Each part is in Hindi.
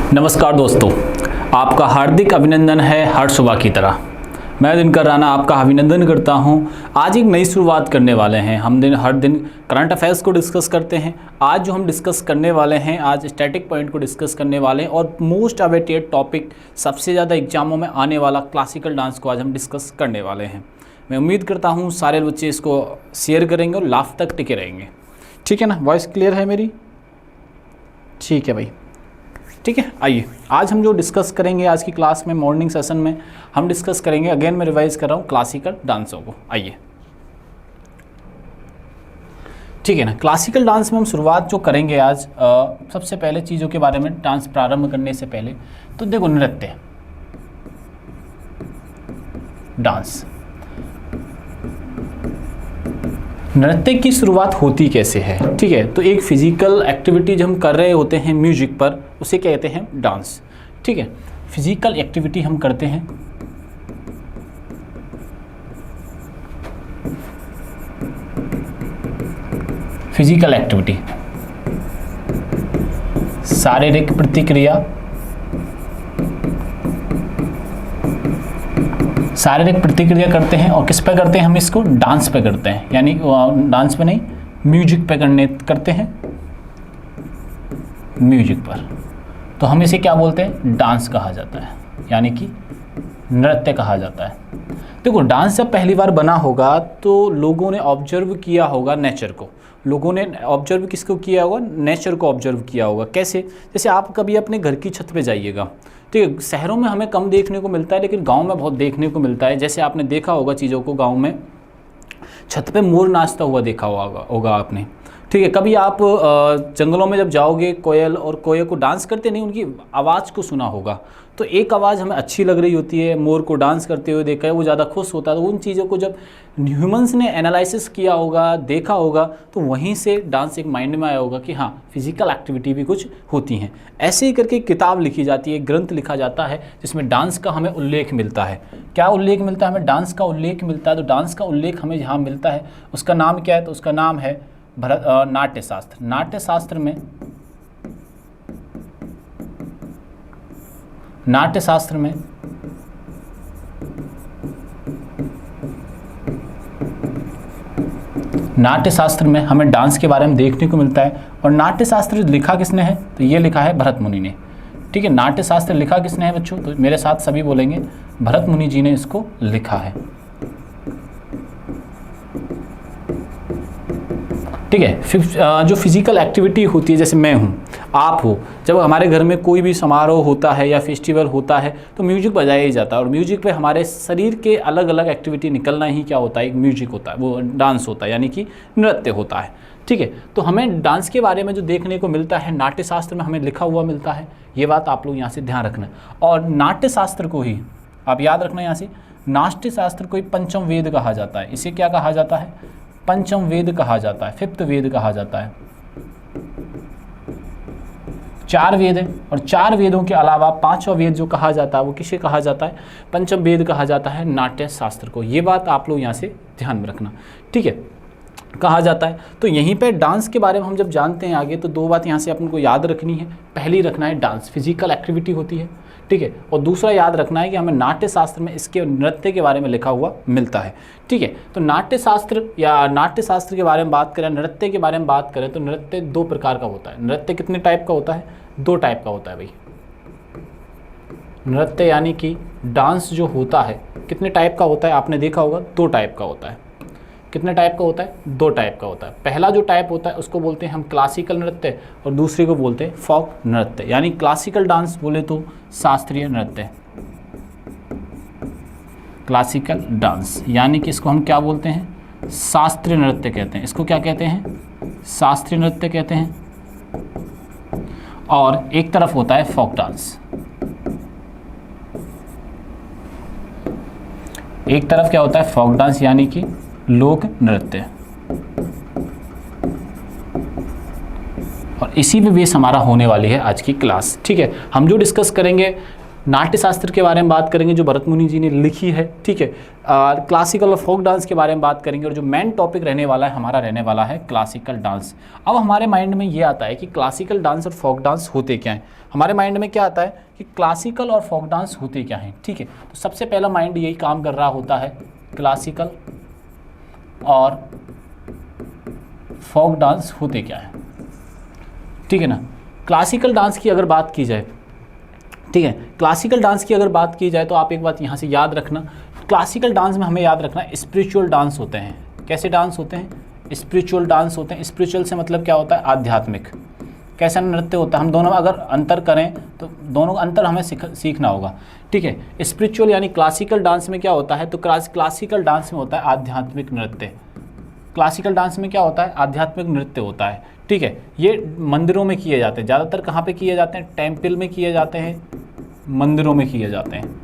नमस्कार दोस्तों, आपका हार्दिक अभिनंदन है हर सुबह की तरह। मैं दिनकर राणा आपका अभिनंदन करता हूं। आज एक नई शुरुआत करने वाले हैं। हम हर दिन करंट अफेयर्स को डिस्कस करते हैं। आज जो हम डिस्कस करने वाले हैं, आज स्टैटिक पॉइंट को डिस्कस करने वाले हैं और मोस्ट अवेटेड टॉपिक, सबसे ज़्यादा एग्जामों में आने वाला क्लासिकल डांस को आज हम डिस्कस करने वाले हैं। मैं उम्मीद करता हूँ सारे बच्चे इसको शेयर करेंगे और लास्ट तक टिके रहेंगे। ठीक है ना? वॉइस क्लियर है मेरी? ठीक है भाई, ठीक है। आइए, आज हम जो डिस्कस करेंगे आज की क्लास में, मॉर्निंग सेशन में हम डिस्कस करेंगे, अगेन मैं रिवाइज कर रहा हूँ, क्लासिकल डांसों को। आइए, ठीक है ना। क्लासिकल डांस में हम शुरुआत जो करेंगे आज, सबसे पहले चीज़ों के बारे में डांस प्रारंभ करने से पहले तो देखो, नृत्य डांस, नृत्य की शुरुआत होती कैसे है? ठीक है, तो एक फिजिकल एक्टिविटी जो हम कर रहे होते हैं म्यूजिक पर, उसे क्या कहते हैं? डांस। ठीक है, फिजिकल एक्टिविटी हम करते हैं, फिजिकल एक्टिविटी, शारीरिक प्रतिक्रिया, शारीरिक प्रतिक्रिया करते हैं। और किस पे करते हैं? हम इसको डांस पे करते हैं, यानी डांस पे नहीं, म्यूजिक पे करते हैं, म्यूजिक पर। तो हम इसे क्या बोलते हैं? डांस कहा जाता है, यानी कि नृत्य कहा जाता है। देखो, डांस जब पहली बार बना होगा तो लोगों ने ऑब्जर्व किया होगा नेचर को। लोगों ने ऑब्जर्व किसको किया होगा? नेचर को ऑब्जर्व किया होगा। कैसे? जैसे आप कभी अपने घर की छत पे जाइएगा, ठीक है, शहरों में हमें कम देखने को मिलता है, लेकिन गांव में बहुत देखने को मिलता है। जैसे आपने देखा होगा चीज़ों को, गांव में छत पे मोर नाचता हुआ देखा होगा आपने। ठीक है, कभी आप जंगलों में जब जाओगे, कोयल और कोयल को डांस करते नहीं, उनकी आवाज़ को सुना होगा, तो एक आवाज़ हमें अच्छी लग रही होती है, मोर को डांस करते हुए देखा है, वो ज़्यादा खुश होता है। तो उन चीज़ों को जब ह्यूमंस ने एनालिसिस किया होगा, देखा होगा, तो वहीं से डांस एक माइंड में आया होगा कि हाँ, फिजिकल एक्टिविटी भी कुछ होती हैं। ऐसे ही करके किताब लिखी जाती है, ग्रंथ लिखा जाता है, जिसमें डांस का हमें उल्लेख मिलता है। क्या उल्लेख मिलता है? हमें डांस का उल्लेख मिलता है। तो डांस का उल्लेख हमें जहाँ मिलता है, उसका नाम क्या है? तो उसका नाम है नाट्यशास्त्र। नाट्यशास्त्र में, नाट्यशास्त्र में नाट्यशास्त्र में हमें डांस के बारे में देखने को मिलता है। और नाट्यशास्त्र लिखा किसने है? तो ये लिखा है भरत मुनि ने। ठीक है, नाट्यशास्त्र लिखा किसने है बच्चों? तो मेरे साथ सभी बोलेंगे, भरत मुनि जी ने इसको लिखा है। ठीक है, जो फिजिकल एक्टिविटी होती है, जैसे मैं हूँ, आप हो, जब हमारे घर में कोई भी समारोह होता है या फेस्टिवल होता है तो म्यूजिक बजाया ही जाता है। और म्यूजिक पे हमारे शरीर के अलग अलग एक्टिविटी निकलना ही क्या होता है? एक म्यूजिक होता है, वो डांस होता है, यानी कि नृत्य होता है। ठीक है, तो हमें डांस के बारे में जो देखने को मिलता है, नाट्यशास्त्र में हमें लिखा हुआ मिलता है। ये बात आप लोग यहाँ से ध्यान रखना। और नाट्यशास्त्र को ही आप याद रखना यहाँ से, नाट्यशास्त्र को ही पंचम वेद कहा जाता है। इसे क्या कहा जाता है? पंचम वेद कहा जाता है, फिफ्थ वेद कहा जाता है। 4 वेद हैं, और 4 वेदों के अलावा 5वां वेद जो कहा जाता है, वो किसे कहा जाता है? पंचम वेद कहा जाता है, नाट्य शास्त्र को। ये बात आप लोग यहाँ से ध्यान में रखना। ठीक है, कहा जाता है। तो यहीं पे डांस के बारे में हम जब जानते हैं आगे, तो 2 बात यहाँ से अपन को याद रखनी है। पहली रखना है, डांस फिजिकल एक्टिविटी होती है, ठीक है। और दूसरा याद रखना है कि हमें नाट्यशास्त्र में इसके नृत्य के बारे में लिखा हुआ मिलता है। ठीक है, तो नाट्यशास्त्र या नाट्यशास्त्र के बारे में बात करें, नृत्य के बारे में बात करें, तो नृत्य 2 प्रकार का होता है। नृत्य कितने टाइप का होता है? 2 टाइप का होता है भाई। नृत्य यानी कि डांस जो होता है, कितने टाइप का होता है? आपने देखा होगा, 2 टाइप का होता है। कितने टाइप का होता है? 2 टाइप का होता है। पहला जो टाइप होता है उसको बोलते हैं हम क्लासिकल नृत्य, और दूसरे को बोलते हैं फोक नृत्य। यानी क्लासिकल डांस बोले तो शास्त्रीय नृत्य, क्लासिकल डांस, यानी कि इसको हम क्या बोलते हैं? शास्त्रीय नृत्य कहते हैं। इसको क्या कहते हैं? शास्त्रीय नृत्य कहते हैं। और एक तरफ होता है फोक डांस। एक तरफ क्या होता है? फोक डांस, यानी कि लोक नृत्य। और इसी पे बेस हमारा होने वाली है आज की क्लास। ठीक है, हम जो डिस्कस करेंगे नाट्य शास्त्र के बारे में बात करेंगे जो भरत मुनि जी ने लिखी है, ठीक है। क्लासिकल और फोक डांस के बारे में बात करेंगे और जो मेन टॉपिक रहने वाला है हमारा रहने वाला है क्लासिकल डांस। अब हमारे माइंड में ये आता है कि क्लासिकल डांस और फोक डांस होते क्या हैं। हमारे माइंड में क्या आता है कि क्लासिकल और फोक डांस होते क्या हैं, ठीक है। तो सबसे पहला माइंड यही काम कर रहा होता है, क्लासिकल और फोक डांस होते क्या है, ठीक है ना। क्लासिकल डांस की अगर बात की जाए, ठीक है, क्लासिकल डांस की अगर बात की जाए तो आप एक बात यहाँ से याद रखना, क्लासिकल डांस में हमें याद रखना स्पिरिचुअल डांस होते हैं। कैसे डांस होते हैं? स्पिरिचुअल डांस होते हैं। स्पिरिचुअल से मतलब क्या होता है? आध्यात्मिक। कैसा नृत्य होता है? हम दोनों अगर अंतर करें तो दोनों का अंतर हमें सीखना होगा, ठीक है। स्पिरिचुअल यानी क्लासिकल डांस में क्या होता है? तो क्लासिकल डांस में होता है आध्यात्मिक नृत्य। क्लासिकल डांस में क्या होता है? आध्यात्मिक नृत्य होता है, ठीक है। ये मंदिरों में किए जाते हैं, ज़्यादातर कहाँ पे किए जाते हैं? टेम्पल में किए जाते हैं, मंदिरों में किए जाते हैं।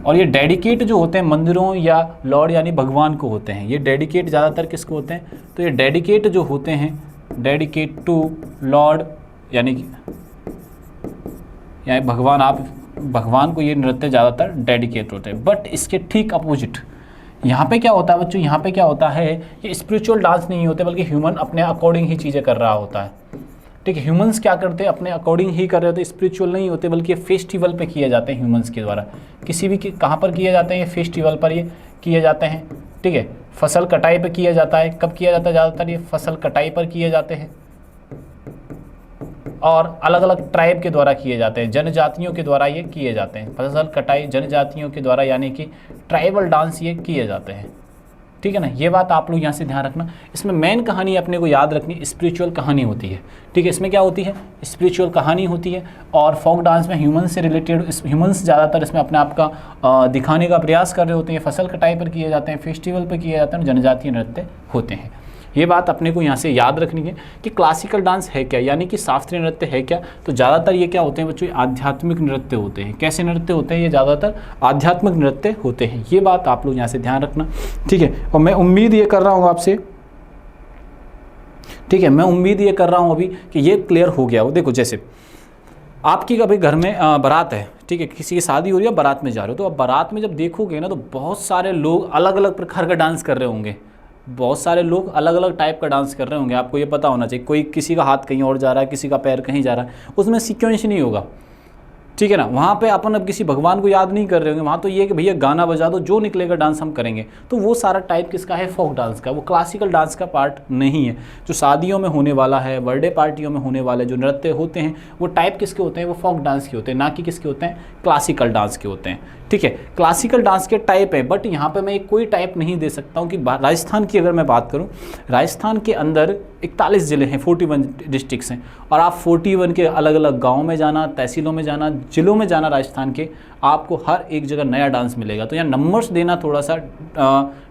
और ये डेडिकेट जो होते हैं मंदिरों या लॉर्ड यानी भगवान को होते हैं। ये डेडिकेट ज़्यादातर किसको होते हैं? तो ये डेडिकेट जो होते हैं, डेडिकेट टू लॉर्ड यानी भगवान, आप भगवान को ये नृत्य ज़्यादातर डेडिकेट होते हैं। बट इसके ठीक अपोजिट यहाँ पे क्या होता है बच्चों? यहाँ पे क्या होता है? ये स्पिरिचुअल डांस नहीं होते बल्कि ह्यूमन अपने अकॉर्डिंग ही चीज़ें कर रहा होता है, ठीक है। ह्यूमंस क्या करते हैं? अपने अकॉर्डिंग ही कर रहे होते हैं, स्पिरिचुअल नहीं होते बल्कि फेस्टिवल पे किए जाते हैं ह्यूमंस के द्वारा। किसी भी कहाँ पर किए जाते हैं? ये फेस्टिवल पर ये किए जाते हैं, ठीक है। फसल कटाई पर किया जाता है। कब किया जाता है? ज़्यादातर ये फसल कटाई पर किए जाते हैं और अलग अलग ट्राइब के द्वारा किए जाते हैं, जनजातियों के द्वारा ये किए जाते हैं। फसल कटाई जनजातियों के द्वारा यानी कि ट्राइबल डांस ये किए जाते हैं, ठीक है ना। ये बात आप लोग यहाँ से ध्यान रखना। इसमें मेन कहानी अपने को याद रखनी, स्पिरिचुअल कहानी होती है, ठीक है। इसमें क्या होती है? स्पिरिचुअल कहानी होती है। और फोक डांस में ह्यूमंस से रिलेटेड, ह्यूमंस ज़्यादातर इसमें अपने आप का दिखाने का प्रयास कर रहे होते हैं। फसल कटाई पर किए जाते हैं, फेस्टिवल पर किए जाते हैं, जनजातीय नृत्य होते हैं। ये बात अपने को यहाँ से याद रखनी है कि क्लासिकल डांस है क्या, यानी कि शास्त्रीय नृत्य है क्या। तो ज़्यादातर ये क्या होते हैं बच्चों? आध्यात्मिक नृत्य होते हैं। कैसे नृत्य होते हैं? ये ज़्यादातर आध्यात्मिक नृत्य होते हैं। ये बात आप लोग यहाँ से ध्यान रखना, ठीक है। और मैं उम्मीद ये कर रहा हूँ आपसे, ठीक है, मैं उम्मीद ये कर रहा हूँ अभी कि ये क्लियर हो गया हो। देखो, जैसे आपकी कभी घर में बारात है, ठीक है, किसी की शादी हो रही है, बारात में जा रहे हो, तो अब बारात में जब देखोगे ना तो बहुत सारे लोग अलग अलग प्रकार का डांस कर रहे होंगे। बहुत सारे लोग अलग अलग टाइप का डांस कर रहे होंगे। आपको ये पता होना चाहिए, कोई किसी का हाथ कहीं और जा रहा है, किसी का पैर कहीं जा रहा है, उसमें सीक्वेंस नहीं होगा, ठीक है ना। वहाँ पे अपन अब किसी भगवान को याद नहीं कर रहे होंगे, वहाँ तो ये कि भैया गाना बजा दो, जो निकलेगा डांस हम करेंगे। तो वो सारा टाइप किसका है? फोक डांस का। वो क्लासिकल डांस का पार्ट नहीं है। जो शादियों में होने वाला है, बर्थडे पार्टियों में होने वाले जो नृत्य होते हैं वो टाइप किसके होते हैं? वो फोक डांस के होते हैं, ना कि किसके होते हैं? क्लासिकल डांस के होते हैं, ठीक है। क्लासिकल डांस के टाइप है, बट यहाँ पे मैं एक कोई टाइप नहीं दे सकता हूँ कि राजस्थान की अगर मैं बात करूँ, राजस्थान के अंदर 41 ज़िले हैं, 41 डिस्ट्रिक्ट्स हैं, और आप 41 के अलग अलग गाँव में जाना, तहसीलों में जाना, ज़िलों में जाना राजस्थान के, आपको हर एक जगह नया डांस मिलेगा। तो यहाँ नंबर्स देना थोड़ा सा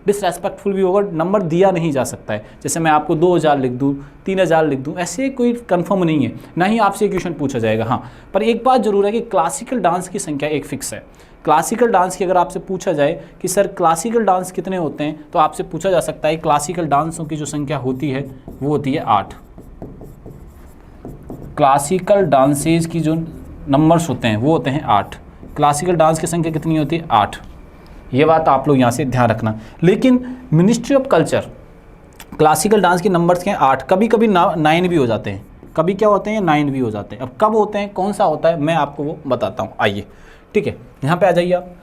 डिसरेस्पेक्टफुल भी होगा। नंबर दिया नहीं जा सकता है, जैसे मैं आपको 2000 लिख दूँ, 3000 लिख दूँ, ऐसे कोई कंफर्म नहीं है, ना ही आपसे क्वेश्चन पूछा जाएगा। हाँ, पर एक बात जरूर है कि क्लासिकल डांस की संख्या एक फिक्स है। क्लासिकल डांस की अगर आपसे पूछा जाए कि सर क्लासिकल डांस कितने होते हैं, तो आपसे पूछा जा सकता है क्लासिकल डांसों की जो संख्या होती है वो होती है 8। क्लासिकल डांसेज की जो नंबर्स होते हैं वो होते हैं 8। क्लासिकल डांस की संख्या कितनी होती है? 8। ये बात आप लोग यहाँ से ध्यान रखना। लेकिन ministry of culture classical dance के नंबर्स के 8, कभी कभी 9 भी हो जाते हैं, कभी क्या होते हैं? 9 भी हो जाते हैं। अब कब होते हैं, कौन सा होता है, मैं आपको वो बताता हूँ। आइए, ठीक है, यहाँ पे आ जाइए आप।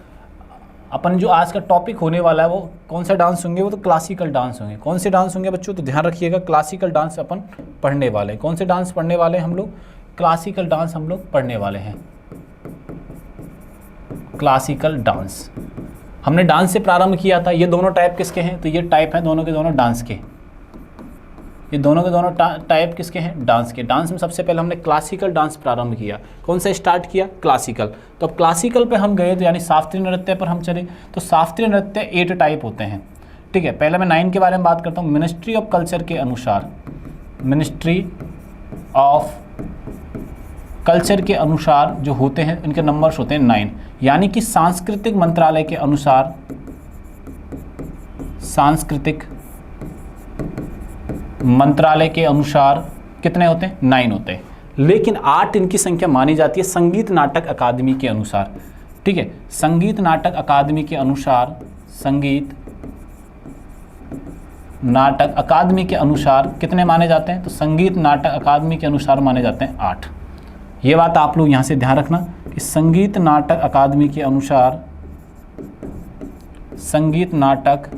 अपन जो आज का टॉपिक होने वाला है वो कौन सा डांस होंगे? वो तो क्लासिकल डांस होंगे। कौन से डांस होंगे बच्चों? तो ध्यान रखिएगा, क्लासिकल डांस अपन पढ़ने वाले हैं। कौन से डांस पढ़ने वाले हैं हम लोग? क्लासिकल डांस हम लोग पढ़ने वाले हैं। क्लासिकल डांस हमने डांस से प्रारंभ किया था। ये दोनों टाइप किसके हैं? तो ये टाइप हैं दोनों के दोनों डांस के। ये दोनों के दोनों टाइप किसके हैं? डांस के। डांस में सबसे पहले हमने क्लासिकल डांस प्रारंभ किया। कौन सा स्टार्ट किया? क्लासिकल। तो अब क्लासिकल पे हम गए तो यानी शास्त्रीय नृत्य पर हम चले, तो शास्त्रीय नृत्य 8 टाइप होते हैं, ठीक है। पहले मैं 9 के बारे में बात करता हूँ। मिनिस्ट्री ऑफ कल्चर के अनुसार, मिनिस्ट्री ऑफ कल्चर के अनुसार जो होते हैं इनके नंबर्स होते हैं 9, यानी कि सांस्कृतिक मंत्रालय के अनुसार, सांस्कृतिक मंत्रालय के अनुसार कितने होते हैं? 9 होते हैं। लेकिन 8 इनकी संख्या मानी जाती है संगीत नाटक अकादमी के अनुसार। ठीक है, संगीत नाटक अकादमी के अनुसार, संगीत नाटक अकादमी के अनुसार कितने माने जाते हैं? तो संगीत नाटक अकादमी के अनुसार माने जाते हैं 8। ये बात आप लोग यहाँ से ध्यान रखना कि संगीत नाटक अकादमी के अनुसार, संगीत नाटक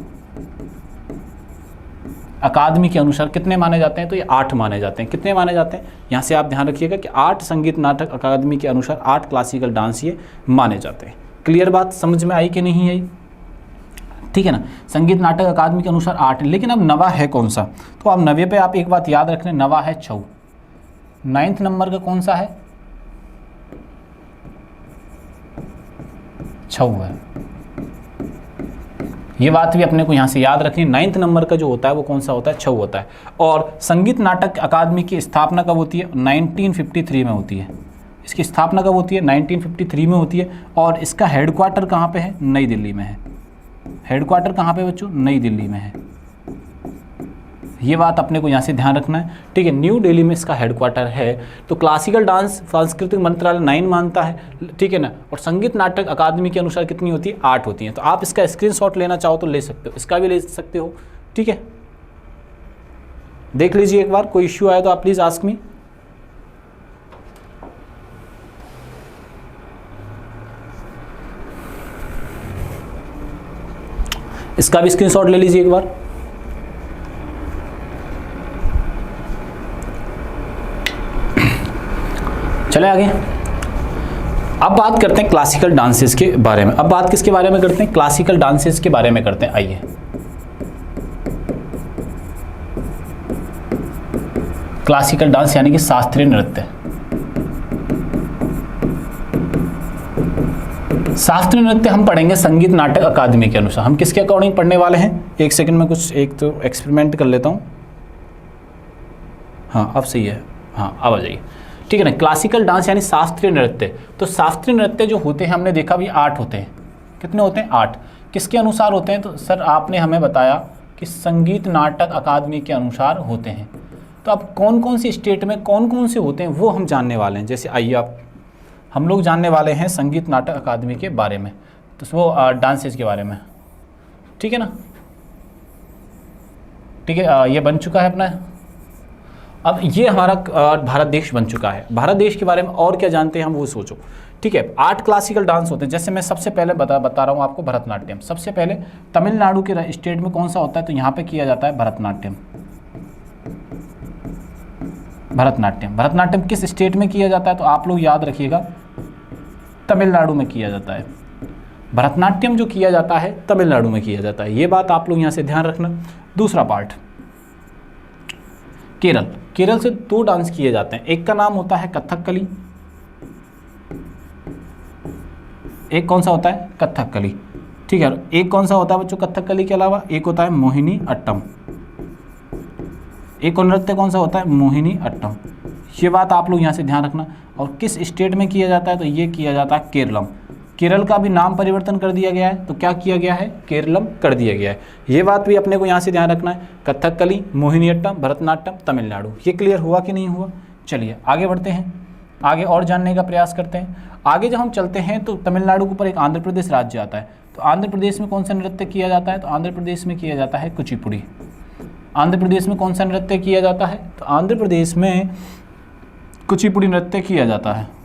अकादमी के अनुसार कितने माने जाते हैं? तो ये 8 माने जाते हैं। कितने माने जाते हैं? यहाँ से आप ध्यान रखिएगा कि 8 संगीत नाटक अकादमी के अनुसार 8 क्लासिकल डांस ये माने जाते हैं। क्लियर बात समझ में आई कि नहीं आई? ठीक है ना, संगीत नाटक अकादमी के अनुसार 8। लेकिन अब नवा है कौन सा? तो अब नवे पे आप एक बात याद रखना, नवा है छऊ। 9th नंबर का कौन सा है? छऊ है। ये बात भी अपने को यहाँ से याद रखनी। 9th नंबर का जो होता है वो कौन सा होता है? छऊ होता है। और संगीत नाटक अकादमी की स्थापना कब होती है? 1953 में होती है। इसकी स्थापना कब होती है? 1953 में होती है। और इसका हेडक्वार्टर कहाँ पे है? नई दिल्ली में है। हेडक्वार्टर कहाँ पे बच्चों? नई दिल्ली में है। ये बात अपने को यहाँ से ध्यान रखना है। ठीक है, न्यू दिल्ली में इसका हेडक्वार्टर है। तो क्लासिकल डांस सांस्कृतिक मंत्रालय 9 मानता है, ठीक है ना। और संगीत नाटक अकादमी के अनुसार कितनी होती है? 8 होती हैं। तो आप इसका स्क्रीनशॉट लेना चाहो तो ले सकते हो, इसका भी ले सकते हो। ठीक है, देख लीजिए एक बार, कोई इश्यू आया तो आप प्लीज़ आस्क मी। इसका भी स्क्रीनशॉट ले लीजिए एक बार। चले आगे। अब बात करते हैं क्लासिकल डांसेस के बारे में। अब बात किसके बारे में करते हैं? क्लासिकल डांसेस के बारे में करते हैं। आइए, क्लासिकल डांस यानी कि शास्त्रीय नृत्य। शास्त्रीय नृत्य हम पढ़ेंगे संगीत नाटक अकादमी के अनुसार। हम किसके अकॉर्डिंग पढ़ने वाले हैं? एक सेकंड में कुछ एक तो एक्सपेरिमेंट कर लेता हूँ। हाँ अब सही है, हाँ अब आ जाइए। ठीक है ना, क्लासिकल डांस यानी शास्त्रीय नृत्य। तो शास्त्रीय नृत्य जो होते हैं हमने देखा भी 8 होते हैं। कितने होते हैं? 8। किसके अनुसार होते हैं? तो सर आपने हमें बताया कि संगीत नाटक अकादमी के अनुसार होते हैं। तो अब कौन कौन सी स्टेट में कौन कौन से होते हैं वो हम जानने वाले हैं। जैसे आइए आप, हम लोग जानने वाले हैं संगीत नाटक अकादमी के बारे में, तो वो डांसेस के बारे में। ठीक है ना, ठीक है, ये बन चुका है अपना। अब ये हमारा भारत देश बन चुका है। भारत देश के बारे में और क्या जानते हैं हम वो सोचो। ठीक है, 8 क्लासिकल डांस होते हैं। जैसे मैं सबसे पहले बता रहा हूँ आपको भरतनाट्यम। सबसे पहले तमिलनाडु के स्टेट में कौन सा होता है? तो यहाँ पे किया जाता है भरतनाट्यम। भरतनाट्यम, भरतनाट्यम किस स्टेट में किया जाता है? तो आप लोग याद रखिएगा, तमिलनाडु में किया जाता है। भरतनाट्यम जो किया जाता है तमिलनाडु में किया जाता है। ये बात आप लोग यहाँ से ध्यान रखना। दूसरा पार्ट, केरल। केरल से 2 डांस किए जाते हैं। एक का नाम होता है कथकली, एक कौन सा होता है? कथकली। ठीक है, एक कौन सा होता है बच्चों कथकली के अलावा? एक होता है मोहिनी अट्टम। एक और नृत्य कौन सा होता है? मोहिनी अट्टम। ये बात आप लोग यहाँ से ध्यान रखना। और किस स्टेट में किया जाता है? तो ये किया जाता है केरलम। केरल का भी नाम परिवर्तन कर दिया गया है, तो क्या किया गया है? केरलम कर दिया गया है। ये बात भी अपने को यहाँ से ध्यान रखना है। कथकली, मोहिनीअट्टम, भरतनाट्यम, तमिलनाडु। ये क्लियर हुआ कि नहीं हुआ? चलिए आगे बढ़ते हैं, आगे और जानने का प्रयास करते हैं। आगे जब हम चलते हैं तो तमिलनाडु के ऊपर एक आंध्र प्रदेश राज्य आता है। तो आंध्र प्रदेश में कौन सा नृत्य किया जाता है? तो आंध्र प्रदेश में किया जाता है कुचिपुड़ी। आंध्र प्रदेश में कौन सा नृत्य किया जाता है? तो आंध्र प्रदेश में कुचिपुड़ी नृत्य किया जाता है।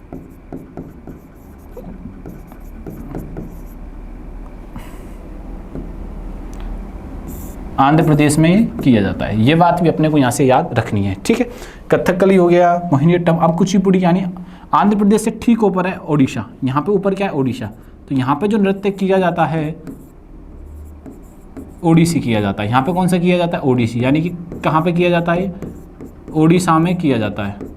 आंध्र प्रदेश में किया जाता है। ये बात भी अपने को यहाँ से याद रखनी है। ठीक है, कथकली हो गया, मोहिनीअट्टम। अब कुचिपुड़ी यानी आंध्र प्रदेश से ठीक ऊपर है ओडिशा। यहाँ पे ऊपर क्या है? ओडिशा। तो यहाँ पे जो नृत्य किया जाता है ओडिसी किया जाता है। यहाँ पे कौन सा किया जाता है? ओडिसी। यानी कि कहाँ पे किया जाता है? ओडिशा में किया जाता है।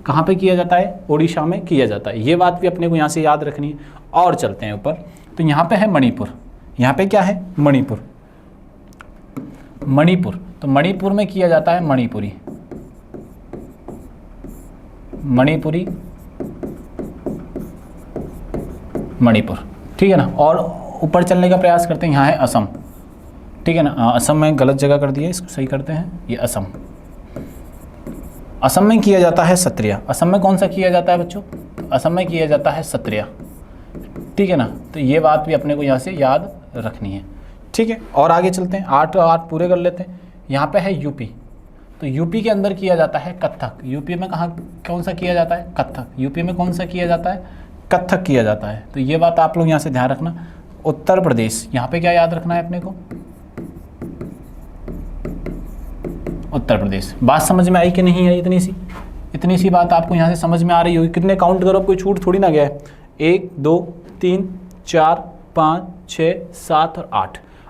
कहाँ पे किया जाता है? ओडिशा में किया जाता है। ये बात भी अपने को यहाँ से याद रखनी है। और चलते हैं ऊपर, तो यहाँ पे है मणिपुर। यहाँ पे क्या है? मणिपुर। मणिपुर, तो मणिपुर में किया जाता है मणिपुरी। मणिपुरी, मणिपुर। ठीक है ना। और ऊपर चलने का प्रयास करते हैं। यहाँ है असम। ठीक है ना, असम में गलत जगह कर दिया, इसको सही करते हैं। ये असम। असम में किया जाता है सत्रिया। असम में कौन सा किया जाता है बच्चों? असम में किया जाता है सत्रिया, ठीक है ना। तो ये बात भी अपने को यहाँ से याद रखनी है, ठीक है। और आगे चलते हैं, 8 पूरे कर लेते हैं। यहाँ पे है यूपी, तो यूपी के अंदर किया जाता है कथक। यूपी में कहाँ कौन सा किया जाता है? कथक। यूपी में कौन सा किया जाता है? कथक किया जाता है। तो ये बात आप लोग यहाँ से ध्यान रखना। उत्तर प्रदेश, यहाँ पे क्या याद रखना है अपने को? उत्तर प्रदेश। बात समझ में आई कि नहीं आई? इतनी सी बात आपको यहाँ से समझ में आ रही होगी। कितने काउंट करो, कोई छूट थोड़ी ना गया है। 1 2 3 4 5 6 7 और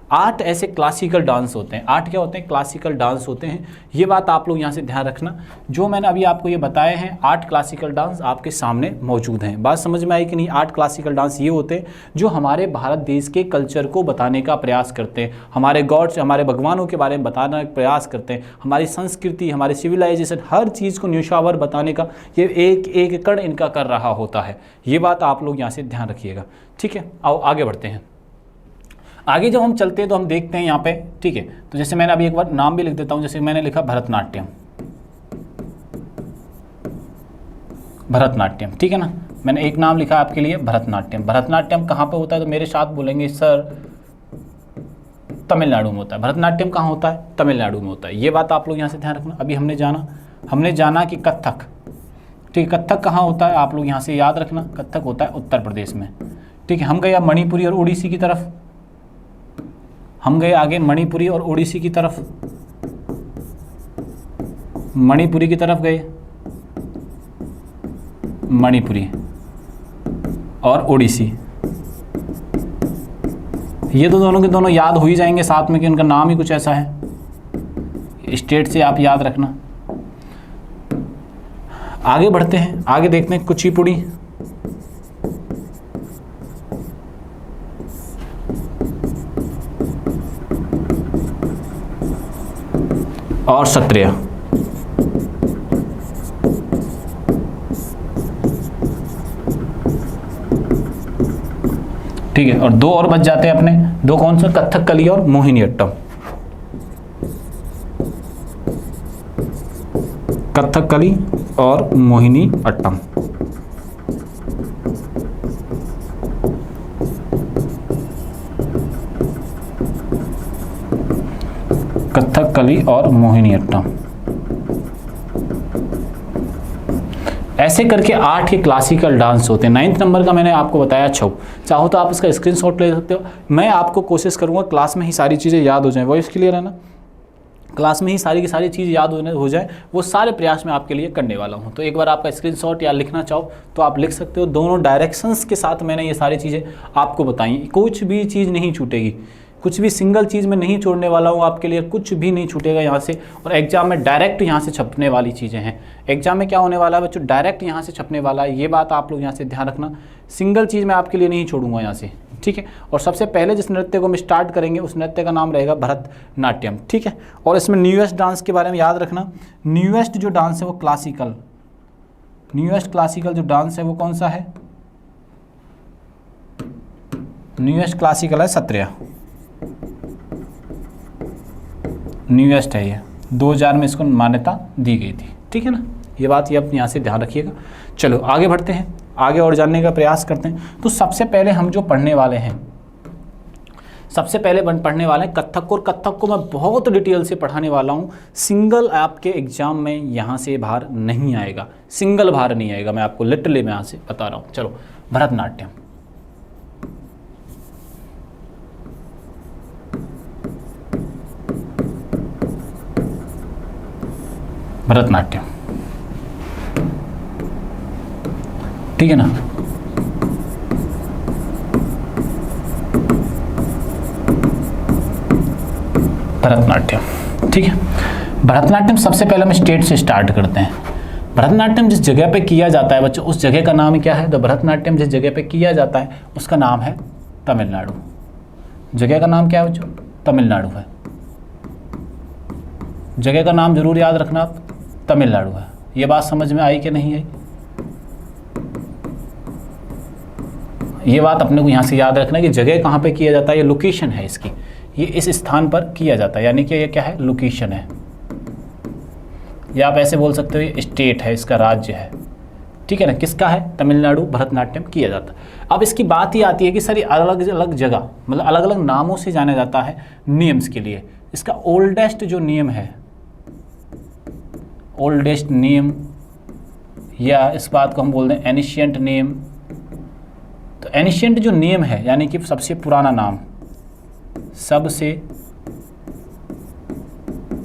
8 ऐसे क्लासिकल डांस होते हैं। 8 क्या होते हैं? क्लासिकल डांस होते हैं। ये बात आप लोग यहाँ से ध्यान रखना। जो मैंने अभी आपको ये बताए हैं 8 क्लासिकल डांस आपके सामने मौजूद हैं। बात समझ में आई कि नहीं? 8 क्लासिकल डांस ये होते हैं जो हमारे भारत देश के कल्चर को बताने का प्रयास करते हैं, हमारे गॉड्स, हमारे भगवानों के बारे में बताने का प्रयास करते हैं, हमारी संस्कृति, हमारे सिविलाइजेशन, हर चीज़ को न्यौछावर बताने का ये एक एक कण इनका कर रहा होता है। ये बात आप लोग यहाँ से ध्यान रखिएगा, ठीक है। आओ आगे बढ़ते हैं। आगे जब हम चलते हैं तो हम देखते हैं यहाँ पे, ठीक है। तो जैसे मैंने अभी एक बार नाम भी लिख देता हूँ, जैसे मैंने लिखा भरतनाट्यम, भरतनाट्यम, ठीक है ना। मैंने एक नाम लिखा आपके लिए भरतनाट्यम। भरतनाट्यम कहाँ पे होता है? तो मेरे साथ बोलेंगे सर तमिलनाडु में होता है। भरतनाट्यम कहाँ होता है? तमिलनाडु में होता है। ये बात आप लोग यहाँ से ध्यान रखना। अभी हमने जाना कि कथक, ठीक है। कथक कहाँ होता है? आप लोग यहाँ से याद रखना, कथक होता है उत्तर प्रदेश में, ठीक है। हम गए अब मणिपुरी और ओडिसी की तरफ, हम गए आगे मणिपुरी और ओडिसी की तरफ, मणिपुरी की तरफ गए, मणिपुरी और ओडिसी। ये तो दोनों के दोनों याद हो ही जाएंगे साथ में कि उनका नाम ही कुछ ऐसा है। स्टेट से आप याद रखना। आगे बढ़ते हैं, आगे देखते हैं कुचिपुड़ी, और सत्रिया, ठीक है। और 2 और बच जाते हैं अपने, 2 कौन से? कथकली और मोहिनीअट्टम। कथकली और मोहिनीअट्टम। कथकली और मोहिनीअट्टम, ऐसे करके 8 के क्लासिकल डांस होते हैं। 9th नंबर का मैंने आपको बताया छऊ। चाहो तो आप इसका स्क्रीनशॉट ले सकते हो। मैं आपको कोशिश करूंगा क्लास में ही सारी चीज़ें याद हो जाएं। वॉइस क्लियर है ना? क्लास में ही सारी की सारी चीज़ याद हो जाए, वो सारे प्रयास मैं आपके लिए करने वाला हूँ। तो एक बार आपका स्क्रीनशॉट या लिखना चाहो तो आप लिख सकते हो। दोनों डायरेक्शंस के साथ मैंने ये सारी चीज़ें आपको बताई। कुछ भी चीज़ नहीं छूटेगी, कुछ भी सिंगल चीज़ में नहीं छोड़ने वाला हूँ आपके लिए, कुछ भी नहीं छूटेगा यहाँ से। और एग्जाम में डायरेक्ट यहाँ से छपने वाली चीज़ें हैं। एग्जाम में क्या होने वाला है बच्चों? डायरेक्ट यहाँ से छपने वाला है। ये बात आप लोग यहाँ से ध्यान रखना। सिंगल चीज़ मैं आपके लिए नहीं छोड़ूंगा यहाँ से, ठीक है। और सबसे पहले जिस नृत्य को हम स्टार्ट करेंगे उस नृत्य का नाम रहेगा भरतनाट्यम, ठीक है। और इसमें न्यूएस्ट डांस के बारे में याद रखना। न्यूएस्ट जो डांस है वो क्लासिकल, न्यूएस्ट क्लासिकल जो डांस है वो कौन सा है? न्यूएस्ट क्लासिकल है सत्रिया, न्यूएस्ट है ये। 2000 में इसको मान्यता दी गई थी, ठीक है ना। ये बात ये अपने यहाँ से ध्यान रखिएगा। चलो आगे बढ़ते हैं, आगे और जानने का प्रयास करते हैं। तो सबसे पहले हम जो पढ़ने वाले हैं, सबसे पहले पढ़ने वाले हैं कथक। और कथक को मैं बहुत डिटेल से पढ़ाने वाला हूँ। सिंगल आपके एग्जाम में यहाँ से बाहर नहीं आएगा, सिंगल बाहर नहीं आएगा। मैं आपको लिटरली मैं यहाँ से बता रहा हूँ। चलो भरतनाट्यम, भरतनाट्यम, ठीक है ना। भरतनाट्यम, ठीक है। भरतनाट्यम सबसे पहले हम स्टेट से स्टार्ट करते हैं। भरतनाट्यम जिस जगह पे किया जाता है बच्चों, उस जगह का नाम क्या है? तो भरतनाट्यम जिस जगह पे किया जाता है उसका नाम है तमिलनाडु। जगह का नाम क्या है बच्चों? तमिलनाडु है। जगह का नाम जरूर याद रखना आप, तमिलनाडु है। ये बात समझ में आई कि नहीं आई? ये बात अपने को यहाँ से याद रखना कि जगह कहाँ पे किया जाता है, ये लोकेशन है इसकी, ये इस स्थान पर किया जाता है, यानी कि ये क्या है? लोकेशन है। या आप ऐसे बोल सकते हो ये स्टेट है, इसका राज्य है, ठीक है ना। किसका है? तमिलनाडु भरतनाट्यम किया जाता है। अब इसकी बात ही आती है कि सर ये अलग अलग जगह मतलब अलग अलग नामों से जाना जाता है नियम्स के लिए। इसका ओल्डेस्ट जो नियम है, ओल्डेस्ट नियम, या इस बात को हम बोलते हैं एनिशियंट नेम। तो एनिशियंट जो नियम है यानी कि सबसे पुराना नाम, सबसे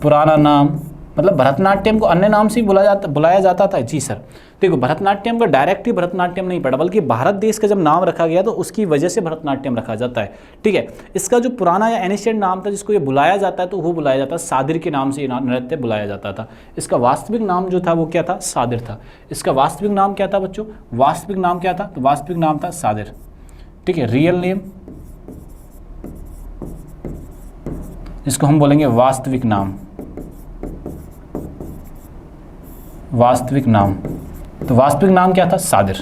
पुराना नाम, मतलब भरतनाट्यम को अन्य नाम से ही बुलाया जाता था। जी सर, देखो भरतनाट्यम का डायरेक्ट ही भरतनाट्यम नहीं पड़ा, बल्कि भारत देश का जब नाम रखा गया तो उसकी वजह से भरतनाट्यम रखा जाता है, ठीक है। इसका जो पुराना या एनिशियंट नाम था जिसको ये बुलाया जाता है, तो वो बुलाया जाता है सादिर के नाम से, ये नृत्य बुलाया जाता था। इसका वास्तविक नाम जो था वो क्या था? सादिर था। इसका वास्तविक नाम क्या था बच्चों? वास्तविक नाम क्या था? तो वास्तविक नाम था सादिर, ठीक है। रियल नेम जिसको हम बोलेंगे वास्तविक नाम, वास्तविक नाम। तो वास्तविक नाम क्या था? सादिर।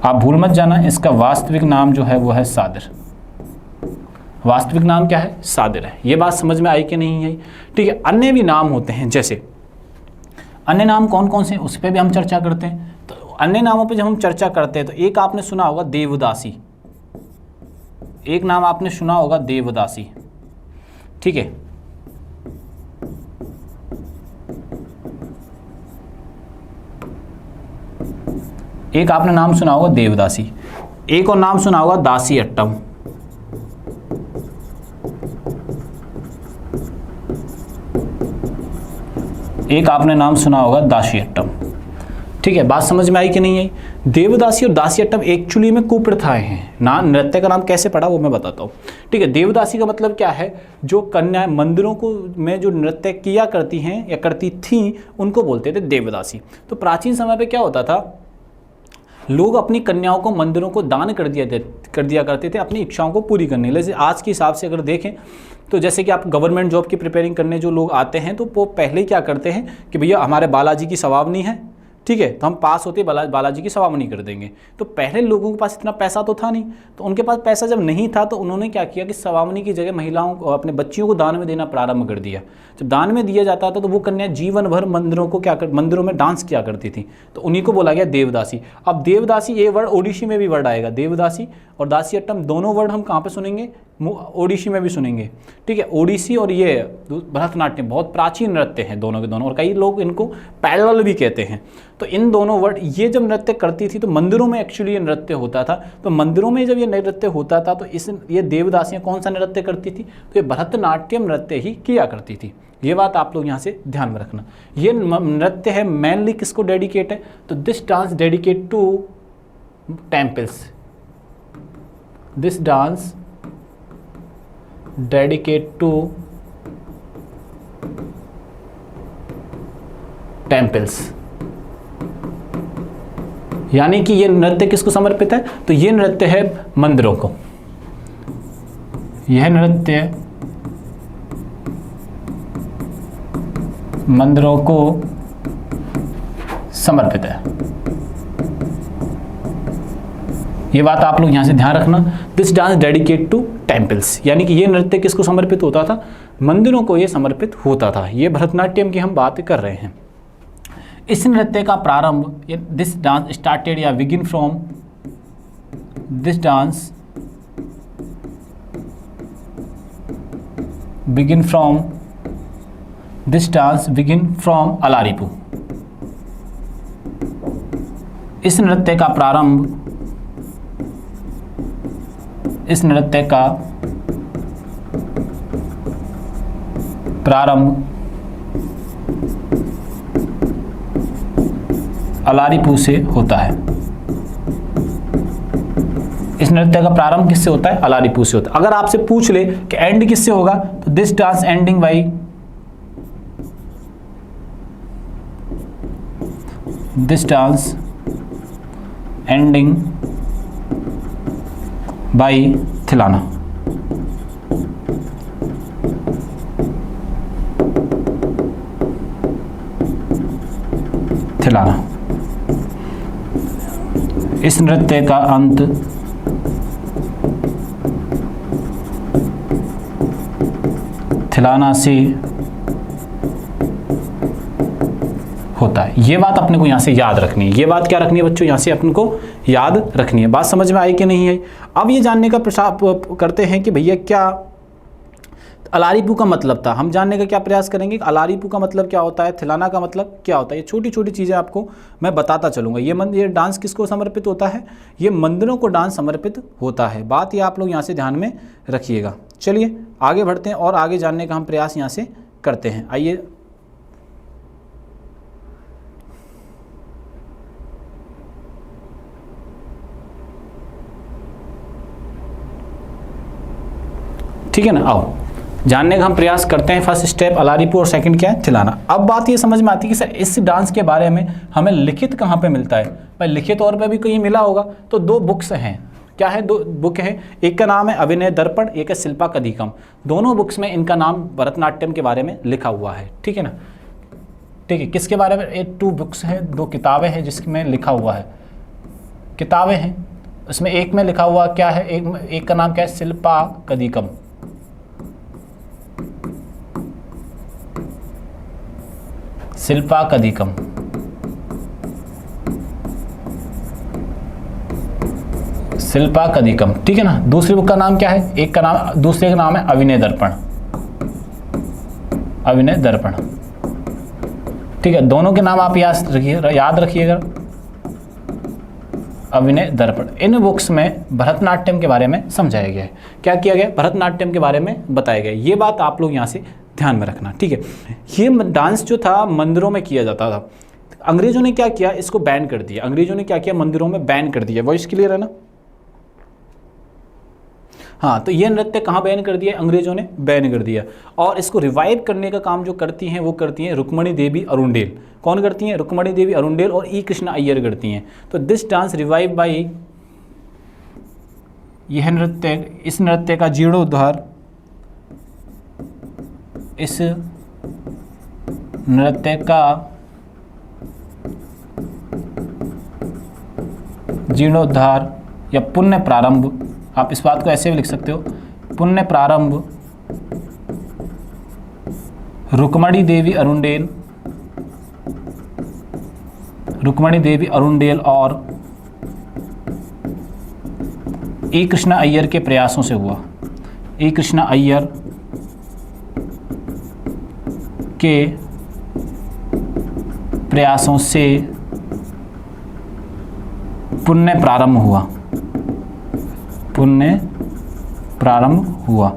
आप भूल मत जाना, इसका वास्तविक नाम जो है वो है सादिर। वास्तविक नाम क्या है? सादिर है। ये बात समझ में आई कि नहीं आई? ठीक है। अन्य भी नाम होते हैं, जैसे अन्य नाम कौन कौन से, उस पर भी हम चर्चा करते हैं। तो अन्य नामों पे जब हम चर्चा करते हैं तो एक आपने सुना होगा देवदासी, एक नाम आपने सुना होगा देवदासी, ठीक है। एक आपने नाम सुना होगा देवदासी, एक और नाम सुना होगा दासी अट्टम, एक आपने नाम सुना होगा दासी अट्टम, ठीक है। बात समझ में आई कि नहीं आई? देवदासी और दासी अट्टम एक्चुअली में कुप्रथाएं हैं ना। नृत्य का नाम कैसे पड़ा वो मैं बताता हूँ, ठीक है। देवदासी का मतलब क्या है? जो कन्याएं मंदिरों को में जो नृत्य किया करती हैं या करती थीं उनको बोलते थे देवदासी। तो प्राचीन समय पे क्या होता था, लोग अपनी कन्याओं को मंदिरों को दान कर दिया करते थे अपनी इच्छाओं को पूरी करने के लिए। आज के हिसाब से अगर देखें तो जैसे कि आप गवर्नमेंट जॉब की प्रिपेयरिंग करने जो लोग आते हैं तो वो पहले क्या करते हैं कि भैया हमारे बालाजी की सवावनी है, ठीक है, तो हम पास होते बालाजी की सवावनी कर देंगे। तो पहले लोगों के पास इतना पैसा तो था नहीं, तो उनके पास पैसा जब नहीं था तो उन्होंने क्या किया कि सवावनी की जगह महिलाओं को, अपने बच्चियों को दान में देना प्रारंभ कर दिया। जब दान में दिया जाता था तो वो कन्या जीवन भर मंदिरों में डांस किया करती थी, तो उन्हीं को बोला गया देवदासी। अब देवदासी ये वर्ड ओडिसी में भी वर्ड आएगा, देवदासी और दासी अट्टम दोनों वर्ड हम कहाँ पर सुनेंगे? ओडिसी में भी सुनेंगे, ठीक है। ओडिसी और ये भरतनाट्यम बहुत प्राचीन नृत्य हैं दोनों के दोनों, और कई लोग इनको पैरेलल भी कहते हैं। तो इन दोनों वर्ड, ये जब नृत्य करती थी तो मंदिरों में एक्चुअली ये नृत्य होता था। तो मंदिरों में जब ये नृत्य होता था तो ये देवदासियाँ कौन सा नृत्य करती थी? तो ये भरतनाट्यम नृत्य ही किया करती थी। ये बात आप लोग यहाँ से ध्यान में रखना। ये नृत्य है मेनली किसको डेडिकेट है? तो this dance dedicate to temples, this dance dedicate to temples, यानी कि ये नृत्य किसको समर्पित है? तो ये नृत्य है मंदिरों को, यह नृत्य मंदिरों को समर्पित है। ये बात आप लोग यहां से ध्यान रखना। This dance dedicate to temples, यानी कि ये नृत्य किसको समर्पित होता था? मंदिरों को ये समर्पित होता था। ये भरतनाट्यम की हम बात कर रहे हैं। इस नृत्य का प्रारंभ, दिस डांस स्टार्टेड या begin from, this dance begin from, this dance begin from Alarippu. इस नृत्य का प्रारंभ, इस नृत्य का प्रारंभ अलारीपू से होता है। इस नृत्य का प्रारंभ किससे होता है? अलारीपू से होता है। अगर आपसे पूछ ले कि एंड किससे होगा, तो this dance ending by, this dance ending by Thillana. Thillana. इस नृत्य का अंत थिलाना से होता है। ये बात अपने को यहाँ से याद रखनी है। ये बात क्या रखनी है बच्चों, यहाँ से अपने को याद रखनी है। बात समझ में आई कि नहीं है? अब ये जानने का प्रयास करते हैं कि भैया क्या अलारीपू का मतलब था। हम जानने का क्या प्रयास करेंगे कि अलारीपू का मतलब क्या होता है, थिलाना का मतलब क्या होता है। ये छोटी छोटी चीज़ें आपको मैं बताता चलूँगा। ये डांस किसको समर्पित होता है? ये मंदिरों को डांस समर्पित होता है। बात ये आप लोग यहाँ से ध्यान में रखिएगा। चलिए आगे बढ़ते हैं और आगे जानने का हम प्रयास यहाँ से करते हैं। आइए ठीक है ना, आओ जानने का हम प्रयास करते हैं। फर्स्ट स्टेप अलारीपू और सेकंड क्या है, थिलाना। अब बात ये समझ में आती है कि सर इस डांस के बारे में हमें लिखित कहाँ पे मिलता है? भाई लिखित तौर पे भी कहीं मिला होगा। तो दो बुक्स हैं। क्या है? दो बुक है। एक का नाम है अभिनय दर्पण, एक है शिल्पा कदीकम। दोनों बुक्स में इनका नाम भरतनाट्यम के बारे में लिखा हुआ है। ठीक है ना, ठीक है। किसके बारे में? एक 2 बुक्स है, 2 किताबें हैं जिसमें लिखा हुआ है। किताबें हैं, उसमें एक में लिखा हुआ क्या है, एक का नाम क्या है, शिल्पा कदीकम। शिल्पा कदीकम। शिल्पा कदीकम, ठीक है ना। दूसरी बुक का नाम क्या है? एक का नाम, दूसरे का नाम है अभिनय दर्पण। अभिनय दर्पण, ठीक है। दोनों के नाम आप याद रखिएगा। अभिनय दर्पण। इन बुक्स में भरतनाट्यम के बारे में समझाया गया है। क्या किया गया? भरतनाट्यम के बारे में बताया गया। ये बात आप लोग यहाँ से ध्यान में रखना, ठीक है। ये डांस जो था मंदिरों में किया जाता था। अंग्रेजों ने क्या किया? इसको बैन कर दिया। अंग्रेजों ने क्या किया? मंदिरों में बैन कर दिया। वॉइस क्लियर है ना? हाँ, तो ये नृत्य कहाँ बैन कर दिया? अंग्रेजों ने बैन कर दिया। और इसको रिवाइव करने का काम जो करती हैं वो करती हैं रुक्मणी देवी अरुणडेल। कौन करती हैं? रुक्मणी देवी अरुणडेल और ई कृष्णा अय्यर करती हैं। तो दिस डांस रिवाइव बाई, यह नृत्य, इस नृत्य का जीर्णोद्धार, इस नृत्य का जीर्णोद्धार या पुण्य प्रारंभ, आप इस बात को ऐसे भी लिख सकते हो, पुण्य प्रारंभ रुक्मणी देवी अरुणडेल, रुक्मणी देवी अरुणडेल और ई कृष्णा अय्यर के प्रयासों से हुआ। ई कृष्णा अय्यर के प्रयासों से पुण्य प्रारंभ हुआ। पुण्य प्रारंभ हुआ।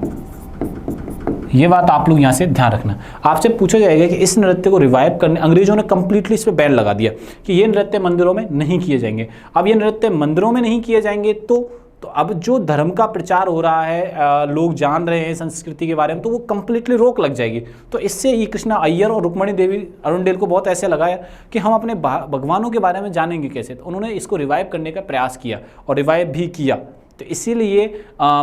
ये बात आप लोग यहाँ से ध्यान रखना। आपसे पूछा जाएगा कि इस नृत्य को रिवाइव करने, अंग्रेजों ने कंप्लीटली इस पे बैन लगा दिया कि ये नृत्य मंदिरों में नहीं किए जाएंगे। अब ये नृत्य मंदिरों में नहीं किए जाएंगे तो अब जो धर्म का प्रचार हो रहा है, लोग जान रहे हैं संस्कृति के बारे में, तो वो कंप्लीटली रोक लग जाएगी। तो इससे ई कृष्णा अय्यर और रुक्मणी देवी अरुणडेल को बहुत ऐसे लगाया कि हम अपने भगवानों के बारे में जानेंगे कैसे। तो उन्होंने इसको रिवाइव करने का प्रयास किया और रिवाइव भी किया। तो इसीलिए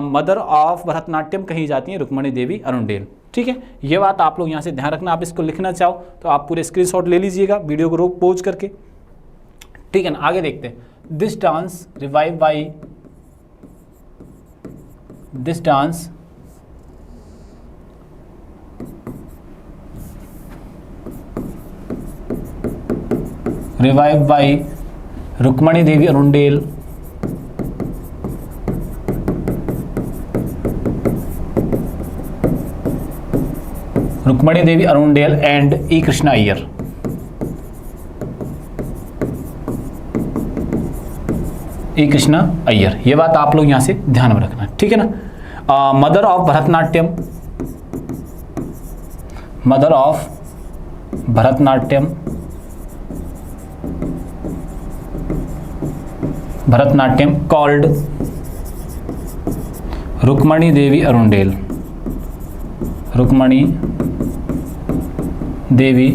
मदर ऑफ भरतनाट्यम कही जाती है रुक्मणी देवी अरुणडेल। ठीक है, ये बात आप लोग यहाँ से ध्यान रखना। आप इसको लिखना चाहो तो आप पूरे स्क्रीनशॉट ले लीजिएगा वीडियो को रोक पोज करके। ठीक है ना, आगे देखते हैं। This dance revive by, this dance revive by Rukmini Devi Arundale, Rukmini Devi Arundale and E Krishna Iyer. E Krishna Iyer, ये बात आप लोग यहाँ से ध्यान में रखना, ठीक है ना। Mother of Bharatanatyam, mother of Bharatanatyam, Bharatanatyam called Rukmini Devi Arundale, Rukmini Devi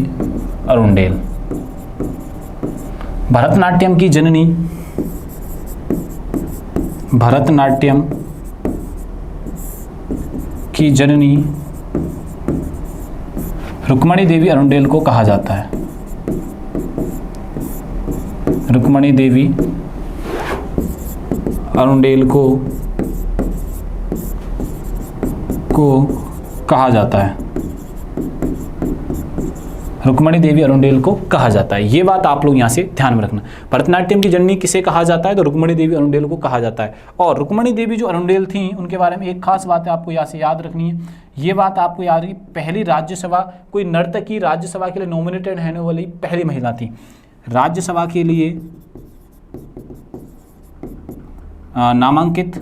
Arundale. Bharatanatyam की जननी, भरतनाट्यम की जननी रुक्मणी देवी अरुणडेल को कहा जाता है। रुक्मणी देवी अरुणडेल को कहा जाता है। रुक्मणी देवी अरुंडेल को कहा जाता है। ये बात आप लोग यहाँ से ध्यान में रखना। भरतनाट्यम की जननी किसे कहा जाता है, तो रुक्मणी देवी अरुंडेल को कहा जाता है। और रुक्मणी देवी जो अरुंडेल थी उनके बारे में एक खास बात है आपको यहाँ से याद रखनी है। ये बात आपको याद रखनी, पहली राज्यसभा कोई नर्तकी राज्यसभा के लिए नॉमिनेटेड होने वाली पहली महिला थी। राज्यसभा के लिए नामांकित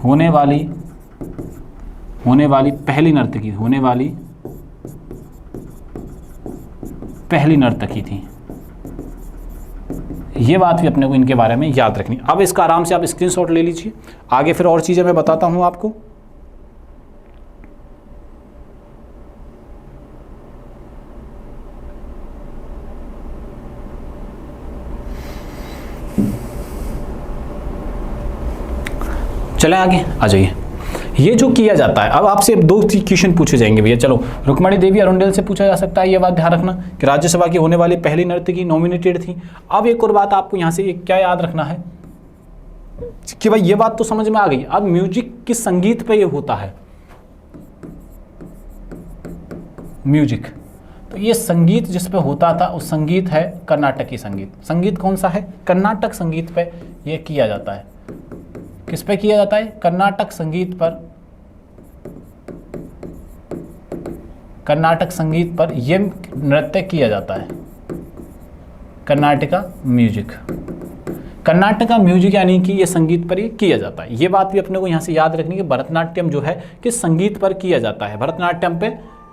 होने वाली पहली नर्तकी थी। ये बात भी अपने को इनके बारे में याद रखनी। अब इसका आराम से आप स्क्रीनशॉट ले लीजिए, आगे फिर और चीज़ें मैं बताता हूँ आपको। चलें आगे आ जाइए। ये जो किया जाता है, अब आपसे 2 क्वेश्चन पूछे जाएंगे भैया। चलो, रुक्मणी देवी अरुंडेल से पूछा जा सकता है, ये बात ध्यान रखना कि राज्यसभा की होने वाली पहली नर्तकी नॉमिनेटेड थी। अब एक और बात आपको यहाँ से एक क्या याद रखना है कि भाई ये बात तो समझ में आ गई। अब म्यूजिक किस संगीत पे ये होता है, म्यूजिक, तो ये संगीत जिस पे होता था उस संगीत है कर्नाटकी संगीत। संगीत कौन सा है, कर्नाटक संगीत पे ये किया जाता है। किस पे किया जाता है, कर्नाटक संगीत पर। कर्नाटक संगीत पर यह नृत्य किया जाता है, कर्नाटका म्यूजिक। कर्नाटका म्यूजिक यानी कि ये संगीत पर ये किया जाता है। ये बात भी अपने को यहाँ से याद रखनी है कि भरतनाट्यम जो है किस संगीत पर किया जाता है, भरतनाट्यम पे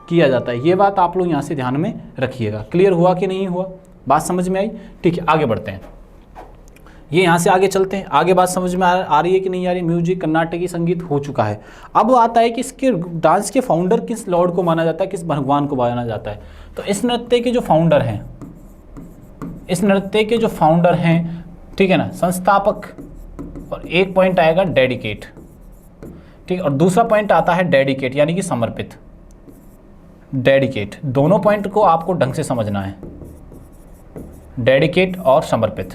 किया जाता है। ये बात आप लोग यहाँ से ध्यान में रखिएगा। क्लियर हुआ कि नहीं हुआ, बात समझ में आई? ठीक है, आगे बढ़ते हैं। ये यहाँ से आगे चलते हैं। आगे बात समझ में आ रही है कि नहीं आ रही? म्यूजिक कर्नाटकी संगीत हो चुका है। अब आता है कि इसके डांस के फाउंडर किस लॉर्ड को माना जाता है, किस भगवान को माना जाता है। तो इस नृत्य के जो फाउंडर हैं, ठीक है ना, संस्थापक, और एक पॉइंट आएगा डेडिकेट, ठीक, और दूसरा पॉइंट आता है डेडिकेट यानी कि समर्पित। डेडिकेट, दोनों पॉइंट को आपको ढंग से समझना है, डेडिकेट और समर्पित,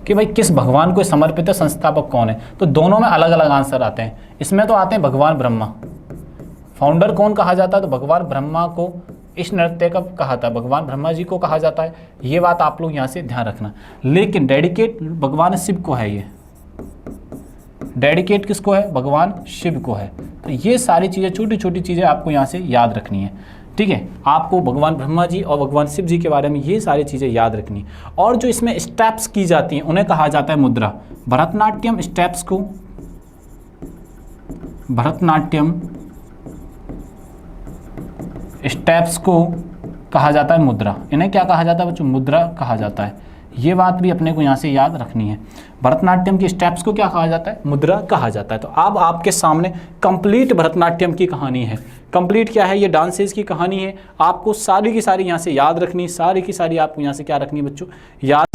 कि भाई किस भगवान को समर्पित है, संस्थापक कौन है। तो दोनों में अलग अलग आंसर आते हैं। इसमें तो आते हैं भगवान ब्रह्मा। फाउंडर कौन कहा जाता है, तो भगवान ब्रह्मा को इस नृत्य का कहा था, भगवान ब्रह्मा जी को कहा जाता है। ये बात आप लोग यहाँ से ध्यान रखना। लेकिन डेडिकेट भगवान शिव को है, ये डेडिकेट किसको है, भगवान शिव को है। तो ये सारी चीज़ें, छोटी छोटी चीज़ें आपको यहाँ से याद रखनी है, ठीक है। आपको भगवान ब्रह्मा जी और भगवान शिव जी के बारे में ये सारी चीज़ें याद रखनी। और जो इसमें स्टेप्स की जाती हैं उन्हें कहा जाता है मुद्रा। भरतनाट्यम स्टेप्स को, भरतनाट्यम स्टेप्स को कहा जाता है मुद्रा। इन्हें क्या कहा जाता है बच्चों, मुद्रा कहा जाता है। ये बात भी अपने को यहाँ से याद रखनी है। भरतनाट्यम की स्टेप्स को क्या कहा जाता है, मुद्रा कहा जाता है। तो अब आपके सामने कंप्लीट भरतनाट्यम की कहानी है। कंप्लीट क्या है, ये डांसेस की कहानी है। आपको सारी की सारी यहाँ से याद रखनी, सारी की सारी आपको यहाँ से क्या रखनी है बच्चों, याद